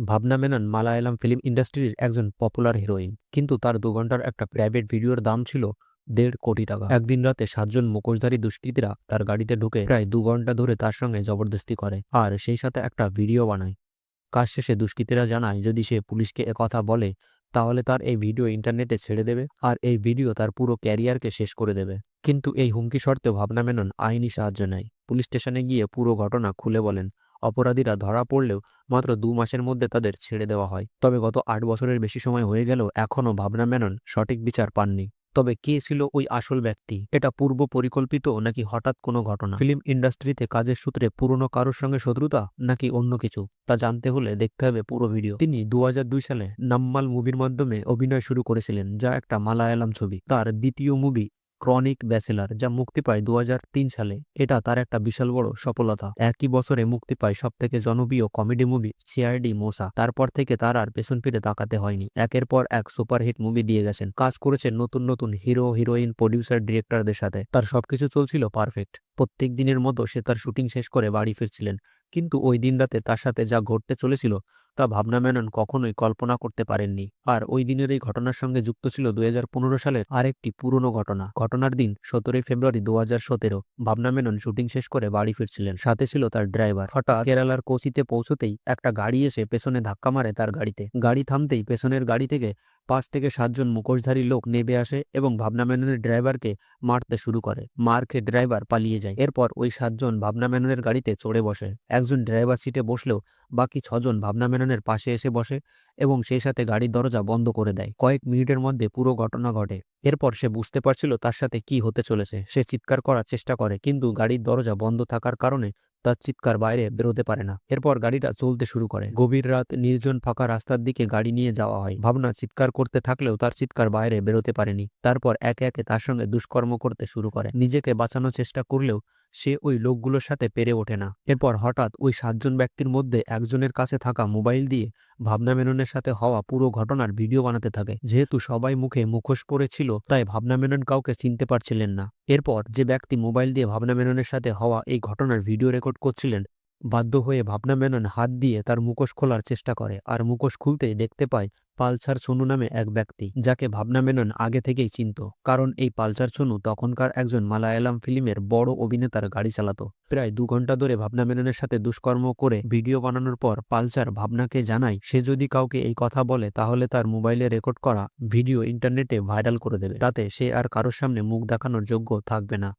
ভাবনা মেনন মালায়ালাম ফিল্ম ইন্ডাস্ট্রির একজন পপুলার হিরোইন, কিন্তু তার 2 ঘন্টার একটা প্রাইভেট ভিডিওর দাম ছিল 1.5 কোটি টাকা। একদিন রাতে 7 জন মুখোশধারী দুষ্কৃতীরা তার গাড়িতে ঢুকে প্রায় 2 ঘন্টা ধরে তার সঙ্গে জবরদস্তি করে আর সেই সাথে একটা ভিডিও বানায়। কাজ শেষে দুষ্কৃতীরা জানায় যদি সে পুলিশকে একথা বলে তাহলে তার এই ভিডিও ইন্টারনেটে ছেড়ে দেবে আর এই ভিডিও তার পুরো ক্যারিয়ারকে শেষ করে দেবে। কিন্তু এই হুমকি সত্ত্বেও ভাবনা মেনন আইনি সাহায্য নেয়। পুলিশ স্টেশনে গিয়ে পুরো ঘটনা খুলে বলেন। অপরাধীরা ধরা পড়লেও মাত্র 2 মাসের মধ্যে তাদের ছেড়ে দেওয়া হয়। তবে গত 8 বছরের বেশি সময় হয়ে গেলেও এখনও ভাবনা মেনন সঠিক বিচার পাননি। তবে কে ছিল ওই আসল ব্যক্তি? এটা পূর্ব পরিকল্পিত নাকি হঠাৎ কোনো ঘটনা? ফিল্ম ইন্ডাস্ট্রিতে কাজের সূত্রে পুরনো কারোর সঙ্গে শত্রুতা নাকি অন্য কিছু, তা জানতে হলে দেখতে হবে পুরো ভিডিও। তিনি 2002 সালে নাম্মাল মুভির মাধ্যমে অভিনয় শুরু করেছিলেন, যা একটা মালায়ালাম ছবি। তার দ্বিতীয় মুভি ক্রনিক ব্যাচেলার, যা মুক্তি পায় 2003 সালে, এটা তার একটা বিশাল বড় সফলতা। একই বছরে মুক্তি পায় সবথেকে জনপ্রিয় কমেডি মুভি সিআইডি মোসা। তারপর থেকে তার আর পেছন ফিরে তাকাতে হয়নি। একের পর এক সুপারহিট মুভি দিয়ে গেছেন, কাজ করেছেন নতুন নতুন হিরো হিরোইন, প্রডিউসার, ডিরেক্টরদের সাথে। তার সবকিছু চলছিল পারফেক্ট। প্রত্যেক দিনের মতো সে তার শুটিং শেষ করে বাড়ি ফিরছিলেন, কিন্তু ওই দিন রাতে তার সাথে যা ঘটতে চলেছিল তা ভাবনা মেনন কখনোই কল্পনা করতে পারেননি। আর ওই দিনের এই ঘটনার সঙ্গে যুক্ত ছিল 2015 সালের আরেকটি পুরনো ঘটনা। ঘটনার দিন 17 ফেব্রুয়ারি 2017 ভাবনা মেনন শুটিং শেষ করে বাড়ি ফিরছিলেন, সাথে ছিল তার ড্রাইভার। হঠাৎ কেরালার কোচিতে পৌঁছতেই একটা গাড়ি এসে পেছনে ধাক্কা মারে তার গাড়িতে। গাড়ি থামতেই পেছনের গাড়ি থেকে 5 থেকে 7 জন মুখোশধারী লোক নেমে আসে এবং ভাবনা মেননের ড্রাইভারকে মারতে শুরু করে। মার খেয়ে ড্রাইভার পালিয়ে যায়। এরপর ওই 7 জন ভাবনা মেননের গাড়িতে চড়ে বসে। একজন ড্রাইভার সিটে বসলেও বাকি 6 জন ভাবনা মেননের পাশে এসে বসে এবং সেই সাথে গাড়ির দরজা বন্ধ করে দেয়। কয়েক মিনিটের মধ্যে পুরো ঘটনা ঘটে। এরপর সে বুঝতে পারছিল তার সাথে কি হতে চলেছে। সে চিৎকার করার চেষ্টা করে, কিন্তু গাড়ির দরজা বন্ধ থাকার কারণে তার চিৎকার বাইরে বেরোতে পারে না। এরপর গাড়িটা চলতে শুরু করে। গভীর রাত, নির্জন ফাঁকা রাস্তার দিকে গাড়ি নিয়ে যাওয়া হয়। ভাবনা চিৎকার করতে থাকলেও তার চিৎকার বাইরে বেরোতে পারেনি। তারপর একে একে তার সঙ্গে দুষ্কর্ম করতে শুরু করে। নিজেকে বাঁচানোর চেষ্টা করলেও সে ওই লোকগুলোর সাথে পেরে ওঠে না। এরপর হঠাৎ ওই 7 জন ব্যক্তির মধ্যে একজনের কাছে থাকা মোবাইল দিয়ে ভাবনা মেননের সাথে হওয়া পুরো ঘটনার ভিডিও বানাতে থাকে। যেহেতু সবাই মুখে মুখোশ পরেছিল, তাই ভাবনা মেনন কাউকে চিনতে পারছিলেন না। এরপর যে ব্যক্তি মোবাইল দিয়ে ভাবনা মেননের সাথে হওয়া এই ঘটনার ভিডিও রেকর্ড করছিলেন, বাধ্য হয়ে ভাবনা মেনন হাত দিয়ে তার মুখোশ খোলার চেষ্টা করে আর মুখোশ খুলতেই দেখতে পায় পালসার সোনু নামে এক ব্যক্তি, যাকে ভাবনা মেনন আগে থেকেই চিনত। কারণ এই পালসার সোনু তখনকার একজন মালায়ালাম ফিল্মের বড় অভিনেতার গাড়ি চালাতো। প্রায় 2 ঘন্টা ধরে ভাবনা মেননের সাথে দুষ্কর্ম করে ভিডিও বানানোর পর পালসার ভাবনাকে জানায় সে যদি কাউকে এই কথা বলে তাহলে তার মোবাইলে রেকর্ড করা ভিডিও ইন্টারনেটে ভাইরাল করে দেবে। তাতে সে আর কারোর সামনে মুখ দেখানোর যোগ্য থাকবে না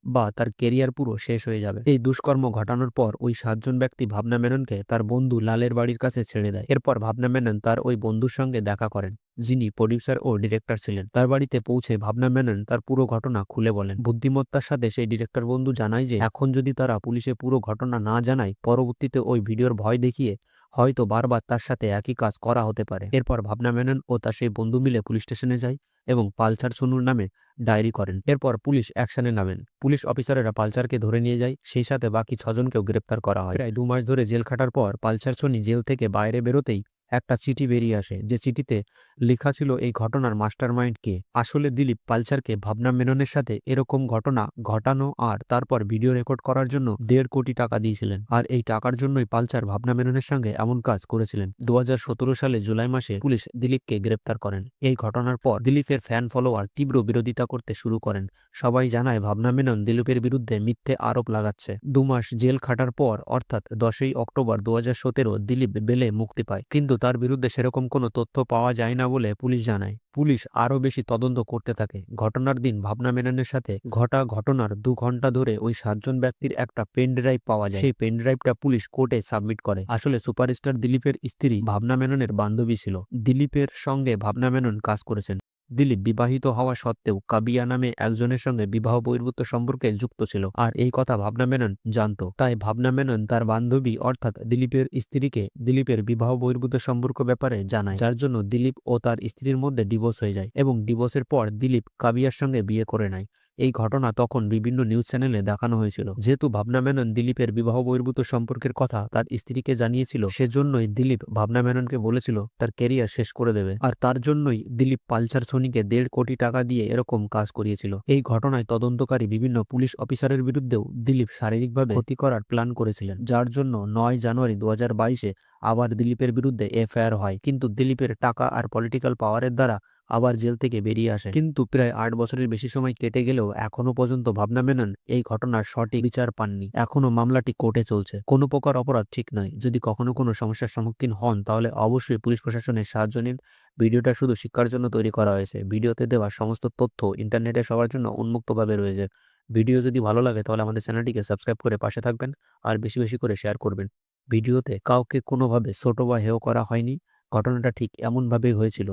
বা তার কেরিয়ার পুরো শেষ হয়ে যাবে। এই দুষ্কর্ম ঘটানোর পর ওই 7 জন ব্যক্তি ভাবনা মেননকে তার বন্ধু লালের বাড়ির কাছে ছেড়ে দেয়। এরপর ভাবনা মেনন তার ওই বন্ধুর সঙ্গে দেখা করেন, যিনি প্রডিউসার ও ডিরেক্টর ছিলেন। তার বাড়িতে পৌঁছে ভাবনা মেনন তার পুরো ঘটনা খুলে বলেন। বুদ্ধিমত্তার সাথে সেই ডিরেক্টর বন্ধু জানায় যে এখন যদি তারা পুলিশে পুরো ঘটনা না জানায়, পরবর্তীতে ওই ভিডিওর ভয় দেখিয়ে হয়তো বারবার তার সাথে একই কাজ করা হতে পারে। এরপর ভাবনা মেনন ও তার সেই বন্ধু মিলে পুলিশ স্টেশনে যায় এবং পালসার সোনুর নামে ডায়েরি করেন। এরপর পুলিশ অ্যাকশনে নামেন। পুলিশ অফিসারেরা পালসারকে ধরে নিয়ে যায়, সেই সাথে বাকি 6 জনকেও গ্রেপ্তার করা হয়। প্রায় 2 মাস ধরে জেল খাটার পর পালসার সোনি জেল থেকে বাইরে বেরোতেই একটা চিঠি বেরিয়ে আসে, যে চিঠিতে লেখা ছিল এই ঘটনার মাস্টারমাইন্ড কে। আসলে দিলীপ পালসারকে ভাবনা মেননের সাথে এরকম ঘটনা ঘটানো আর তারপর ভিডিও রেকর্ড করার জন্য 1.5 কোটি টাকা দিয়েছিলেন। আর এই টাকার জন্যই পালসার ভাবনা মেননের সঙ্গে এমন কাজ করেছিলেন। 2017 সালে জুলাই মাসে পুলিশ দিলীপকে গ্রেপ্তার করেন। এই ঘটনার পর দিলীপের ফ্যান ফলোয়ার তীব্র বিরোধিতা করতে শুরু করেন। সবাই জানায় ভাবনা মেনন দিলীপের বিরুদ্ধে মিথ্যে আরোপ লাগাচ্ছে। 2 মাস জেল খাটার পর অর্থাৎ 10ই অক্টোবর 2017 দিলীপ বেলে মুক্তি পায়, কিন্তু তার বিরুদ্ধে সেরকম কোনো তথ্য পাওয়া যায় না বলে পুলিশ জানায়। পুলিশ আরও বেশি তদন্ত করতে থাকে। ঘটনার দিন ভাবনা মেননের সাথে ঘটা ঘটনার 2 ঘন্টা ধরে ওই 7 জন ব্যক্তির একটা পেন ড্রাইভ পাওয়া যায়। সেই পেন ড্রাইভটা পুলিশ কোর্টে সাবমিট করে। আসলে সুপারস্টার দিলীপের স্ত্রী ভাবনা মেননের বান্ধবী ছিল। দিলীপের সঙ্গে ভাবনা মেনন কাজ করেছেন। দিলীপ বিবাহিত হওয়া সত্ত্বেও কাবিয়া নামে একজনের সঙ্গে বিবাহ বহির্ভূত সম্পর্কে যুক্ত ছিল, আর এই কথা ভাবনা মেনন জানত। তাই ভাবনা মেনন তার বান্ধবী অর্থাৎ দিলীপের স্ত্রীকে দিলীপের বিবাহ বহির্ভূত সম্পর্ক ব্যাপারে জানায়, যার জন্য দিলীপ ও তার স্ত্রীর মধ্যে ডিভোর্স হয়ে যায় এবং ডিভোর্সের পর দিলীপ কাবিয়ার সঙ্গে বিয়ে করে নেয়। এই ঘটনা তখন বিভিন্ন নিউজ চ্যানেলে দেখানো হয়েছিল। যেহেতু ভাবনা মেনন দিলীপের বিবাহ বহির্ভূত সম্পর্কের কথা তার স্ত্রীকে জানিয়েছিল, সেজন্যই দিলীপ ভাবনা মেননকে বলেছিল তার ক্যারিয়ার শেষ করে দেবে, আর তার জন্যই দিলীপ পালসার সোনিকে 1.5 কোটি টাকা দিয়ে এরকম কাজ করিয়েছিল। এই ঘটনায় তদন্তকারী বিভিন্ন পুলিশ অফিসারের বিরুদ্ধেও দিলীপ শারীরিকভাবে ক্ষতি করার প্ল্যান করেছিলেন, যার জন্য 9 জানুয়ারি 2022-এ আবার দিলীপের বিরুদ্ধে এফআইআর হয়, কিন্তু দিলীপের টাকা আর পলিটিক্যাল পাওয়ারের দ্বারা আবার জেল থেকে বেরিয়ে আসে। কিন্তু প্রায় 8 বছরের বেশি সময় কেটে গেলেও এখনো পর্যন্ত ভাবনা মেনন এই ঘটনার সঠিক বিচার পাননি। এখনো মামলাটি কোর্টে চলছে। কোনো প্রকার অপরাধ ঠিক নয়। যদি কখনো কোনো সমস্যার সম্মুখীন হন তাহলে অবশ্যই পুলিশ প্রশাসনের সাহায্য নিন। ভিডিওটা শুধু শিক্ষার জন্য তৈরি করা হয়েছে। ভিডিওতে দেওয়া সমস্ত তথ্য ইন্টারনেটে সবার জন্য উন্মুক্তভাবে রয়েছে। ভিডিও যদি ভালো লাগে তাহলে আমাদের চ্যানেলটিকে সাবস্ক্রাইব করে পাশে থাকবেন আর বেশি বেশি করে শেয়ার করবেন। ভিডিওতে কাউকে কোনোভাবে ছোট বা হেয় করা হয়নি। ঘটনাটা ঠিক এমনভাবেই হয়েছিল।